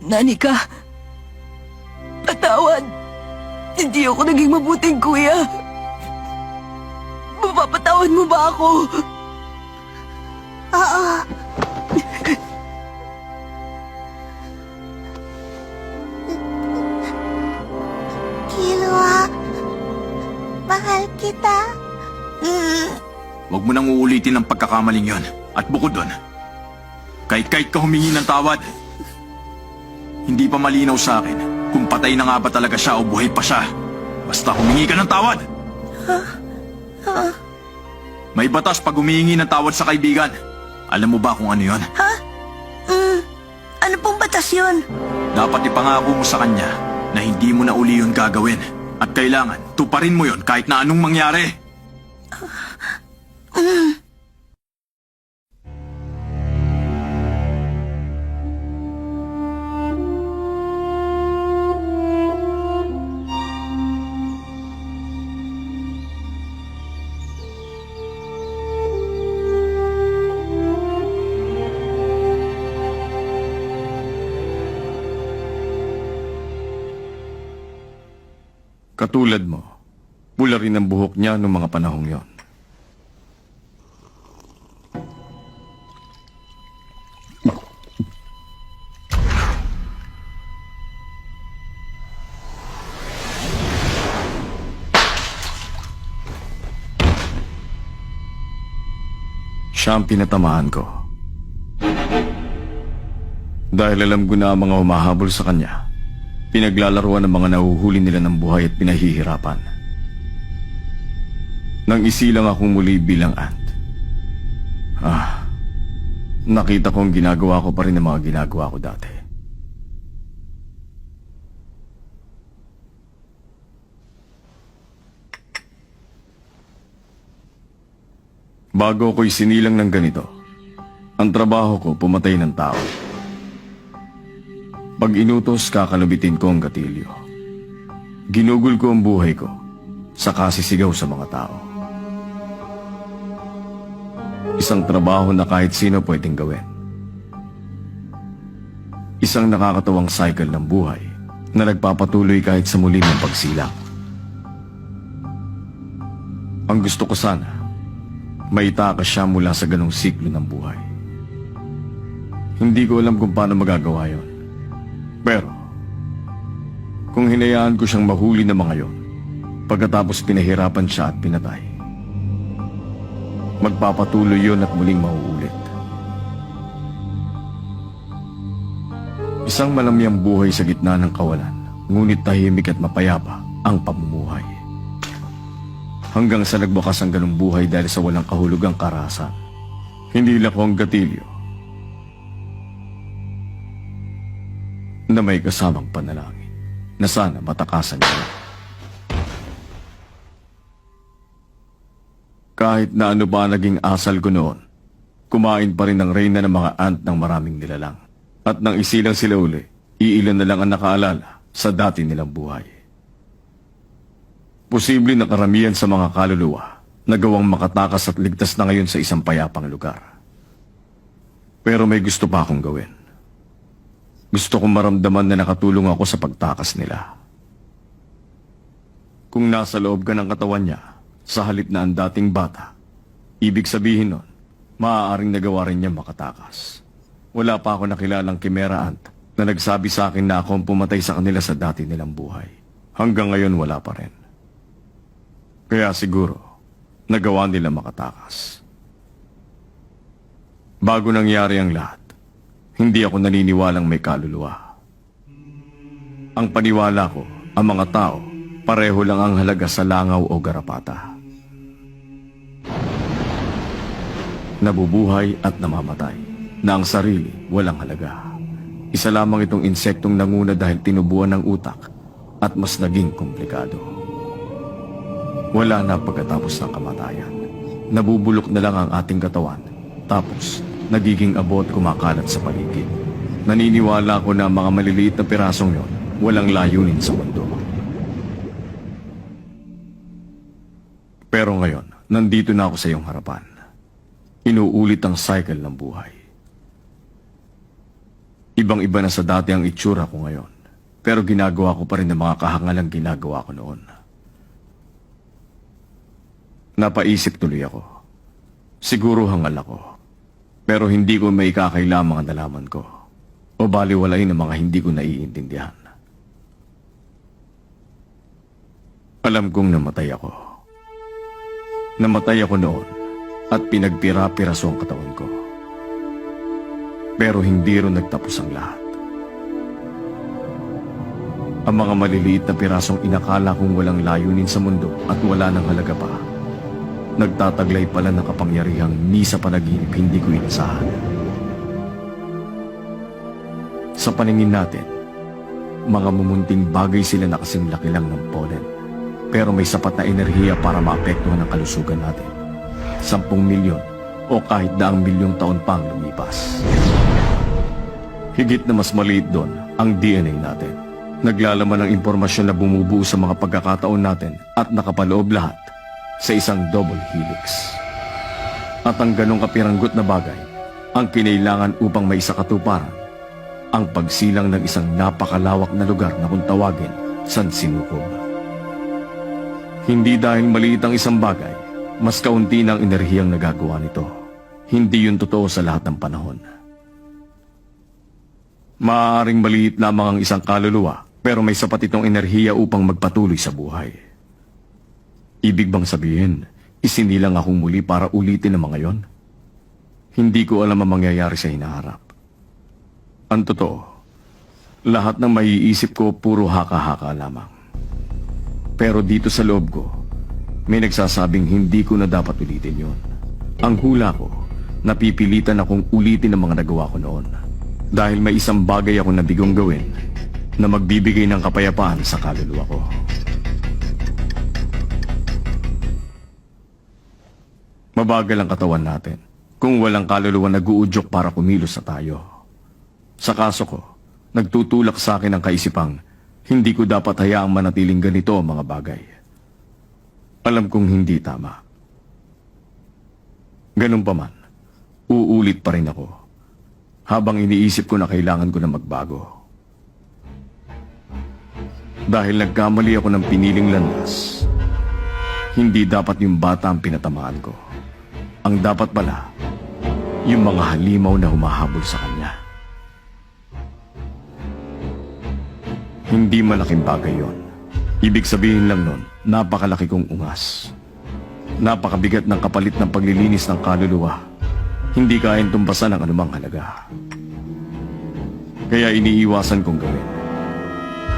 Nanika, patawad. Hindi ako naging mabuting kuya. Mapapatawad mo ba ako? Oo. Killua, mahal kita. Huwag mo nang uulitin ang pagkakamaling yon. At bukod doon, kahit ka humingi ng tawad, hindi pa malinaw sa akin kung patay na nga ba talaga siya o buhay pa siya. Basta humingi ka ng tawad. May batas pag humingi ng tawad sa kaibigan. Alam mo ba kung ano yon? Ano pong batas yun? Dapat ipangako mo sa kanya na hindi mo na uli yun gagawin. At kailangan tuparin mo yon kahit na anong mangyari. Katulad mo, pula rin ang buhok niya noong mga panahong yon. Siya ang pinatamaan ko. Dahil alam ko na ang mga humahabol sa kanya, pinaglalaruan ng mga nahuhuli nila ng buhay at pinahihirapan. Nang isilang akong muli bilang ant. Nakita kong ginagawa ko pa rin ang mga ginagawa ko dati. Bago ako'y sinilang ng ganito, ang trabaho ko pumatay ng tao. Pag inutos, kakalubitin ko ang gatilyo. Ginugol ko ang buhay ko, saka sisigaw sa mga tao. Isang trabaho na kahit sino pwedeng gawin. Isang nakakatawang cycle ng buhay na nagpapatuloy kahit sa muli ng pagsilang. Ang gusto ko sana, maitakas siya mula sa ganong siklo ng buhay. Hindi ko alam kung paano magagawa yon. Pero, kung hinayaan ko siyang mahuli ng mga yon, pagkatapos pinahirapan siya at pinatay, magpapatuloy yon at muling mauulit. Isang malamyang buhay sa gitna ng kawalan, ngunit tahimik at mapayapa ang pamumuhay. Hanggang sa nagbukas ang ganong buhay dahil sa walang kahulugang karahasan. Hindi lang ang gatilyo na may kasamang panalangin na sana matakasan niya. Kahit na ano ba naging asal ko noon, kumain pa rin ng reyna ng mga ant ng maraming nilalang. At nang isilang sila uli, iilan na lang ang nakaalala sa dati nilang buhay. Posible na karamihan sa mga kaluluwa na gawang makatakas at ligtas na ngayon sa isang payapang lugar. Pero may gusto pa akong gawin. Gusto kong maramdaman na nakatulong ako sa pagtakas nila. Kung nasa loob ka ng katawan niya, sa halip na ang dating bata, ibig sabihin nun, maaaring nagawa rin niya makatakas. Wala pa ako nakilalang Chimera Ant na nagsabi sa akin na ako ang pumatay sa kanila sa dati nilang buhay. Hanggang ngayon wala pa rin. Kaya siguro, nagawa nila makatakas. Bago nangyari ang lahat, hindi ako naniniwalang may kaluluwa. Ang paniwala ko, ang mga tao, pareho lang ang halaga sa langaw o garapata. Nabubuhay at namamatay, na ang sarili walang halaga. Isa lamang itong insektong nanguna dahil tinubuan ng utak at mas naging komplikado. Wala na pagkatapos ng kamatayan. Nabubulok na lang ang ating katawan, tapos nagiging abo at kumakalat sa paligid. Naniniwala ko na mga maliliit na pirasong yon walang layunin sa mundo. Pero ngayon, nandito na ako sa iyong harapan. Inuulit ang cycle ng buhay. Ibang-iba na sa dati ang itsura ko ngayon. Pero ginagawa ko pa rin ang mga kahangalang ginagawa ko noon. Napaisip tuloy ako. Siguro hangal ako. Pero hindi ko may kakailangan ang nalaman ko. O baliwalain ang mga hindi ko naiintindihan. Alam kong namatay ako. Namatay ako noon at pinagpira-piraso ang katawan ko. Pero hindi rin nagtapos ang lahat. Ang mga maliliit na pirasong inakala kong walang layunin sa mundo at wala ng halaga pa, nagtataglay pala ng kapangyarihang ni sa panaginip hindi ko inasahan. Sa paningin natin, mga mumunting bagay sila na kasing laki lang ng pollen, pero may sapat na enerhiya para maapektuhan ang kalusugan natin. 10 milyon o kahit 100 milyong taon pang lumipas. Higit na mas maliit doon ang DNA natin. Naglalaman ng impormasyon na bumubuo sa mga pagkakataon natin at nakapaloob lahat sa isang double helix. At ang ganong kapiranggot na bagay ang kinailangan upang may isakatuparan ang pagsilang ng isang napakalawak na lugar na kung tawagin San Sinukob. Hindi dahil maliit ang isang bagay, mas kaunti ng enerhiyang nagagawa nito. Hindi yun totoo sa lahat ng panahon. Maaaring maliit lamang ang isang kaluluwa, pero may sapat itong enerhiya upang magpatuloy sa buhay. Ibig bang sabihin, isinilang akong muli para ulitin ang mga yon? Hindi ko alam ang mangyayari sa hinaharap. Ang totoo, lahat ng maiisip ko puro haka-haka lamang. Pero dito sa loob ko, may nagsasabing hindi ko na dapat ulitin yon. Ang hula ko, napipilitan akong ulitin ang mga nagawa ko noon. Dahil may isang bagay ako nabigong gawin na magbibigay ng kapayapaan sa kaluluwa ko. Mabagal ang katawan natin kung walang kaluluwa nag-uudyok para kumilos na tayo. Sa kaso ko, nagtutulak sa akin ang kaisipang hindi ko dapat hayaang manatiling ganito ang mga bagay. Alam kong hindi tama. Ganun pa man, uulit pa rin ako. Habang iniisip ko na kailangan ko na magbago. Dahil nagkamali ako ng piniling landas, hindi dapat yung bata ang pinatamaan ko. Ang dapat pala, yung mga halimaw na humahabol sa kanya. Hindi malaking bagay yon. Ibig sabihin lang nun, napakalaki kong ungas. Napakabigat ng kapalit ng paglilinis ng kaluluwa. Hindi kayang tumpasan ang anumang halaga. Kaya iniiwasan kong gawin.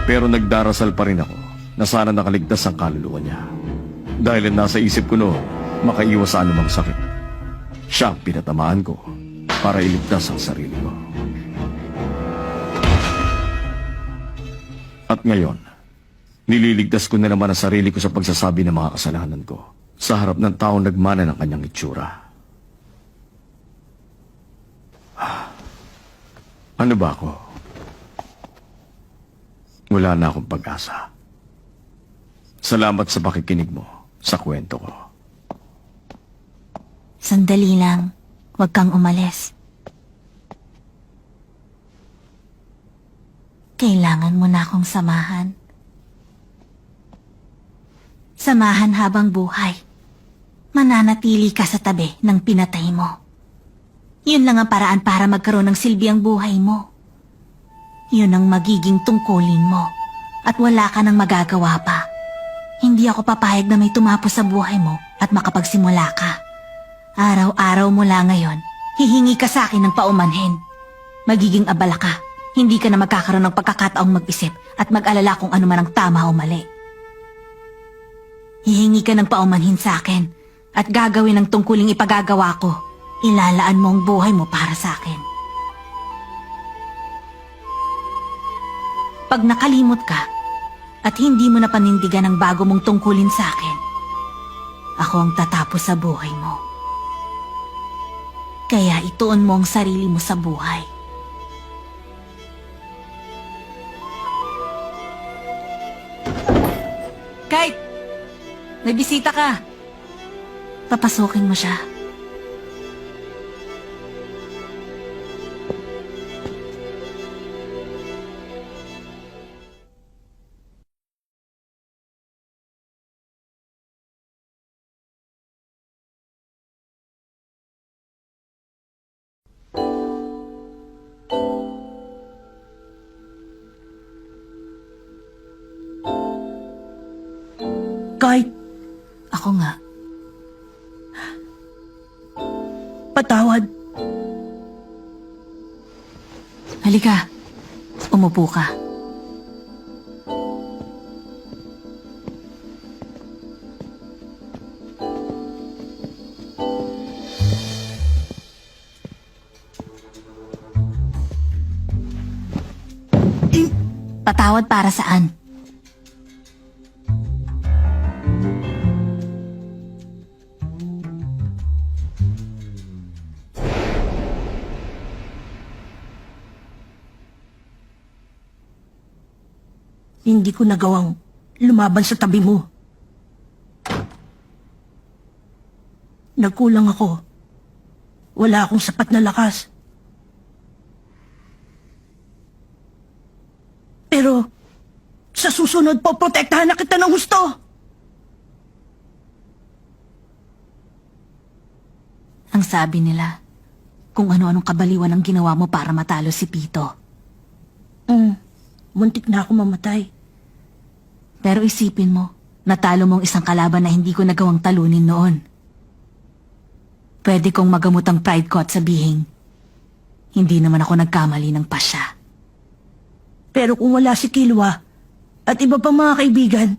Pero nagdarasal pa rin ako na sana nakaligtas ang kaluluwa niya. Dahil nasa isip ko noon, makaiwas sa anumang sakit. Siya ang pinatamaan ko para iligtas ang sarili ko. At ngayon, nililigtas ko na naman ang sarili ko sa pagsasabi ng mga kasalanan ko sa harap ng taong nagmana ng kanyang itsura. Ano ba ako? Wala na akong pag-asa. Salamat sa pakikinig mo sa kwento ko. Sandali lang. Huwag kang umalis. Kailangan mo na akong samahan. Samahan habang buhay. Mananatili ka sa tabi ng pinatay mo. Yun lang ang paraan para magkaroon ng silbi ang buhay mo. Yun ang magiging tungkulin mo. At wala ka nang magagawa pa. Hindi ako papayag na may tumapos sa buhay mo at makapagsimula ka. Araw-araw mula ngayon, hihingi ka sa akin ng paumanhin. Magiging abala ka. Hindi ka na magkakaroon ng pagkakataong mag-isip at mag-alala kung ano man ang tama o mali. Hihingi ka ng paumanhin sa akin at gagawin ang tungkuling ipagagawa ko. Ilalaan mo ang buhay mo para sa akin. Pag nakalimot ka at hindi mo na panindigan ang bago mong tungkulin sa akin, ako ang tatapos sa buhay mo. Kaya ituon mo ang sarili mo sa buhay. Kite! May bisita ka! Papasukin mo siya. Kahit Ako nga. patawad. Halika. Umupo ka. Patawad para saan? Hindi ko nagawang lumaban sa tabi mo. Nagkulang ako. Wala akong sapat na lakas. Pero, sa susunod po, protektahan na kita ng gusto. Ang sabi nila, kung ano-anong kabaliwan ang ginawa mo para matalo si Pito. Muntik na ako mamatay. Pero isipin mo, natalo mong isang kalaban na hindi ko nagawang talunin noon. Pwede kong magamot ang pride ko at sabihin, hindi naman ako nagkamali ng pasya. Pero kung wala si Kilwa at iba pang mga kaibigan,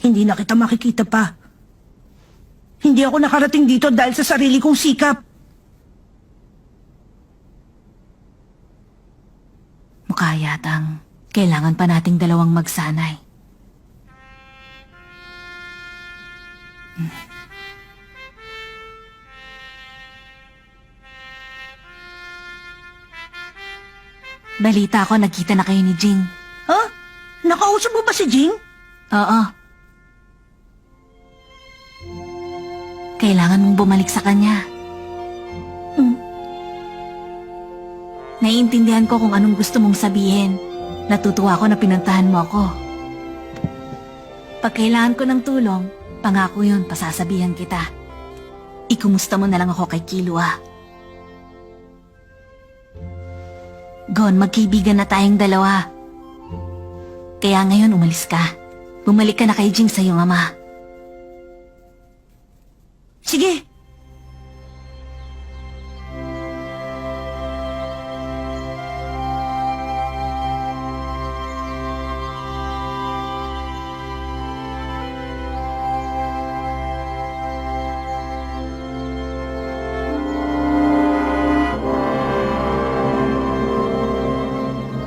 hindi na kita makikita pa. Hindi ako nakarating dito dahil sa sarili kong sikap. Mukha yatang kailangan pa nating dalawang magsanay. Balita ko, nagkita na kayo ni Jing. Ha? Nakausap mo ba si Jing? Oo. Kailangan mong bumalik sa kanya. Naiintindihan ko kung anong gusto mong sabihin. Natutuwa ako na pinuntahan mo ako. Pag kailangan ko ng tulong, pangako yun, pasasabihan kita. Ikumusta mo na lang ako kay Kilua. Gon, magkaibigan na tayong dalawa. Kaya ngayon umalis ka. Bumalik ka na kay Jing sa iyong ama. Sige.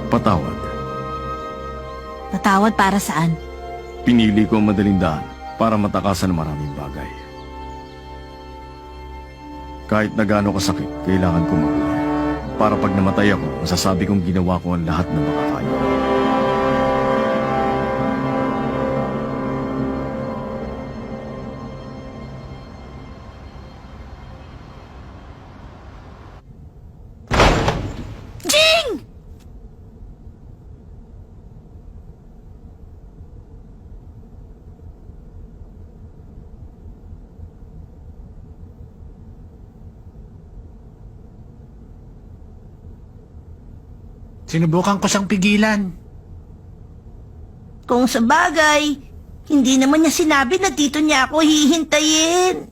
Patawad. Natawad para saan? Pinili ko ang madaling daan para matakasan ng maraming bagay. Kahit na gaano kasakit, kailangan ko mabuhay. Para pag namatay ako, masasabi kong ginawa ko ang lahat na makakaya. Jing! Sinubukan ko siyang pigilan. Kung sa bagay, hindi naman niya sinabi na dito niya ako hihintayin.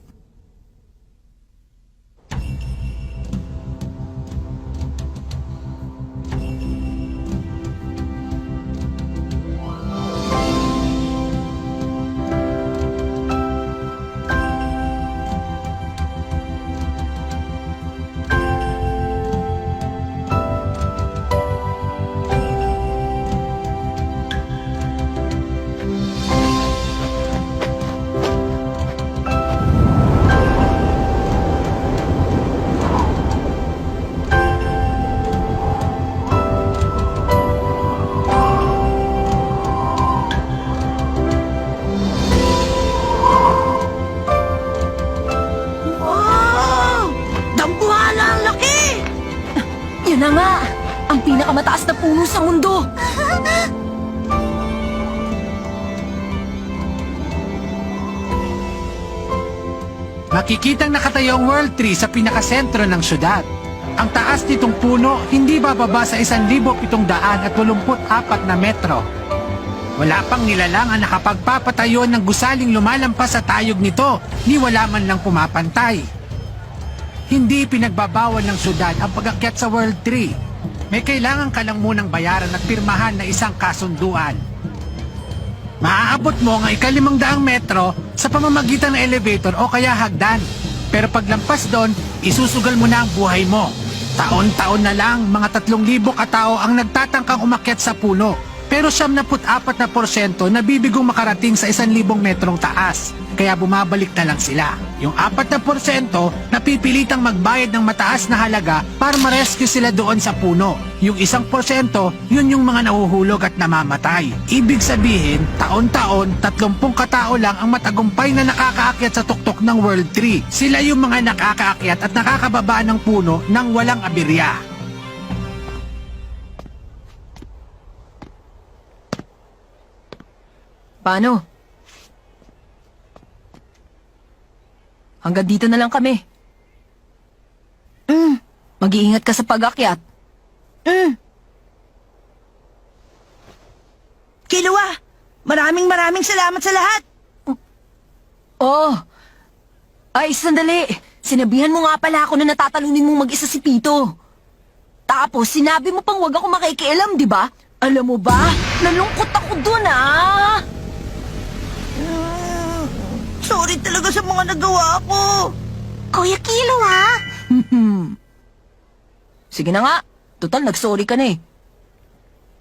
Wow! Dambuhala ang laki! Yan na nga! Ang pinakamataas na puno sa mundo! Makikitang nakatayo ang World Tree sa pinakasentro ng syudad. Ang taas nitong puno hindi bababa sa 1,784 na metro. Wala pang nilalang ang nakapagpapatayo ng gusaling lumalampas sa tayog nito, ni wala man lang pumapantay. Hindi pinagbabawal ng syudad ang pag-akyat sa World Tree. May kailangan ka lang munang bayaran at pirmahan na isang kasunduan. Maaabot mo ang 500 metro sa pamamagitan ng elevator o kaya hagdan. Pero paglampas doon, isusugal mo na ang buhay mo. Taon-taon na lang, mga 3,000 katao ang nagtatangkang umakyat sa puno. Pero 74% nabibigong makarating sa 1,000 metrong taas. Kaya bumabalik na lang sila. Yung 4% napipilitang magbayad ng mataas na halaga para ma-rescue sila doon sa puno. Yung 1%, yun yung mga nahuhulog at namamatay. Ibig sabihin, taon-taon, 30 katao lang ang matagumpay na nakakaakyat sa tuktok ng World Tree. Sila yung mga nakakaakyat at nakakababa ng puno nang walang aberya. Paano? Hanggang dito na lang kami. Mag-iingat ka sa pag-akyat. Kilua, maraming salamat sa lahat. Oh! Ay, sandali. Sinabihan mo nga pala ako na natatalunin mong mag-isa si Pito. Tapos, sinabi mo pang wag ako makikialam, di ba? Alam mo ba? Nalungkot ako dun, ah! Sorry talaga sa mga nagawa ko. Kuya Kilua! Sige na nga. Total, nag-sorry ka na eh.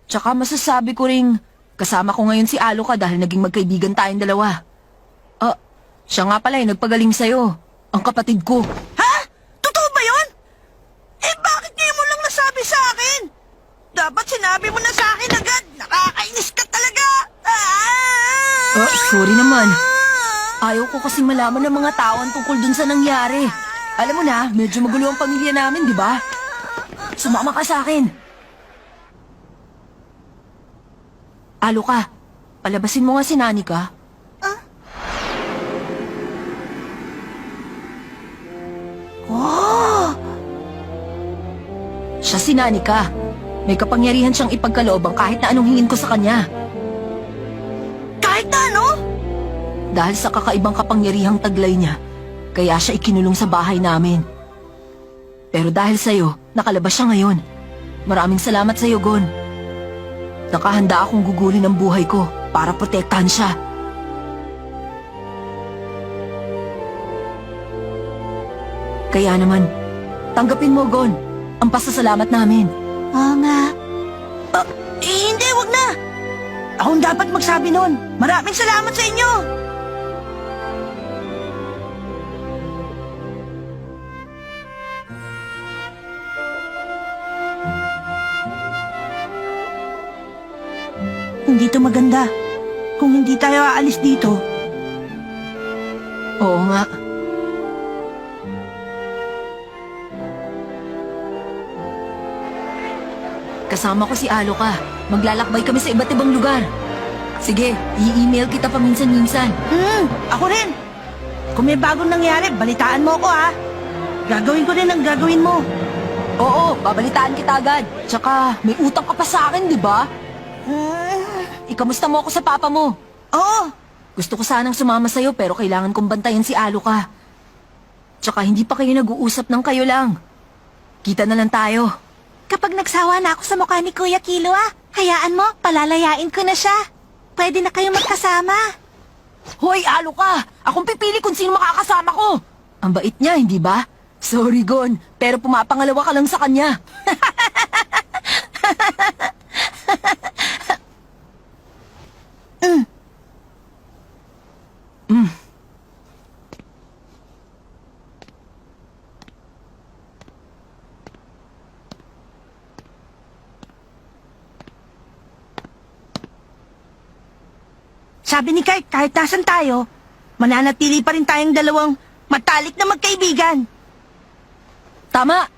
Tsaka masasabi ko ring kasama ko ngayon si Alo ka dahil naging magkaibigan tayong dalawa. Siya nga pala nagpagaling sa'yo. Ang kapatid ko. Ha? Totoo ba yun? Eh bakit ngayon mo lang nasabi sa akin? Dapat sinabi mo na sa akin agad. Nakakainis ka talaga. Sorry naman. Ayaw ko kasing malaman ng mga tao ang tungkol dun sa nangyari. Alam mo na, medyo magulo ang pamilya namin, di ba? Sumama ka sa akin. Alo ka, palabasin mo nga si Nani ka. Siya si Nani ka. May kapangyarihan siyang ipagkaloob ang kahit na anong hingin ko sa kanya. Kahit na ano? Dahil sa kakaibang kapangyarihang taglay niya, kaya siya ikinulong sa bahay namin. Pero dahil sa'yo, nakalabas siya ngayon. Maraming salamat sa'yo, Gon. Nakahanda akong gugulin ang buhay ko para protektahan siya. Kaya naman, tanggapin mo, Gon, ang pasasalamat namin. Oo nga. Hindi, wag na. Akong dapat magsabi nun. Maraming salamat sa inyo. Hindi to maganda. Kung hindi tayo aalis dito, Oo nga. Kasama ko si Alo ka. Maglalakbay kami sa iba't ibang lugar. Sige, i-email kita paminsan-minsan. ako rin. Kung may bagong nangyari, balitaan mo ako ha. Gagawin ko rin ang gagawin mo. Oo, babalitaan kita agad. Tsaka, may utang ka pa sa akin, di ba? Ikamusta mo ako sa papa mo? Oo. Gusto ko sanang sumama sa'yo pero kailangan kong bantayan si Alo ka. Tsaka hindi pa kayo nag-uusap ng kayo lang. Kita na lang tayo. Kapag nagsawa na ako sa mukha ni Kuya Kilua, hayaan mo, palalayain ko na siya. Pwede na kayo magkasama. Hoy, Alo ka! Akong pipili kung sino makakasama ko! Ang bait niya, hindi ba? Sorry, Gon, pero pumapangalawa ka lang sa kanya. Sabi ni Kite, kahit nasan tayo, mananatili pa rin tayong dalawang matalik na magkaibigan. Tama!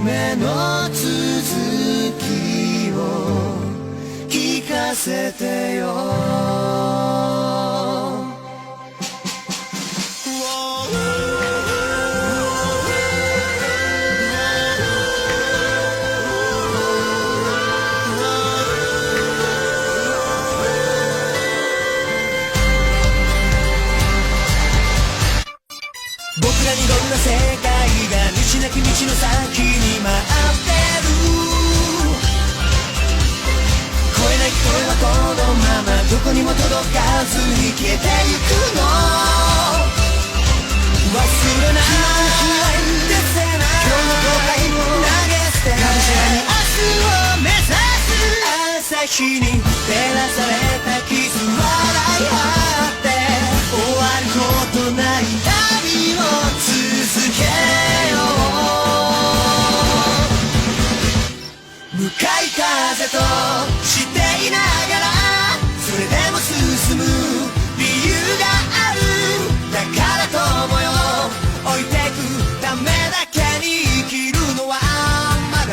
夢の続きを聞かせてよ僕らにどんな世界が道なき道の先に待ってる越えない声はこのままどこにも届かずに消えてゆくの忘れない消せない今日の後悔を投げ捨てがむしゃらに明日を目指す朝日に照らされた傷笑い合って終わることない旅を続けよう向かい風としていながらそれでも進む理由があるだから友よ置いてくためだけに生きるのはまだ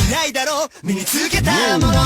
早いだろう身につけたもの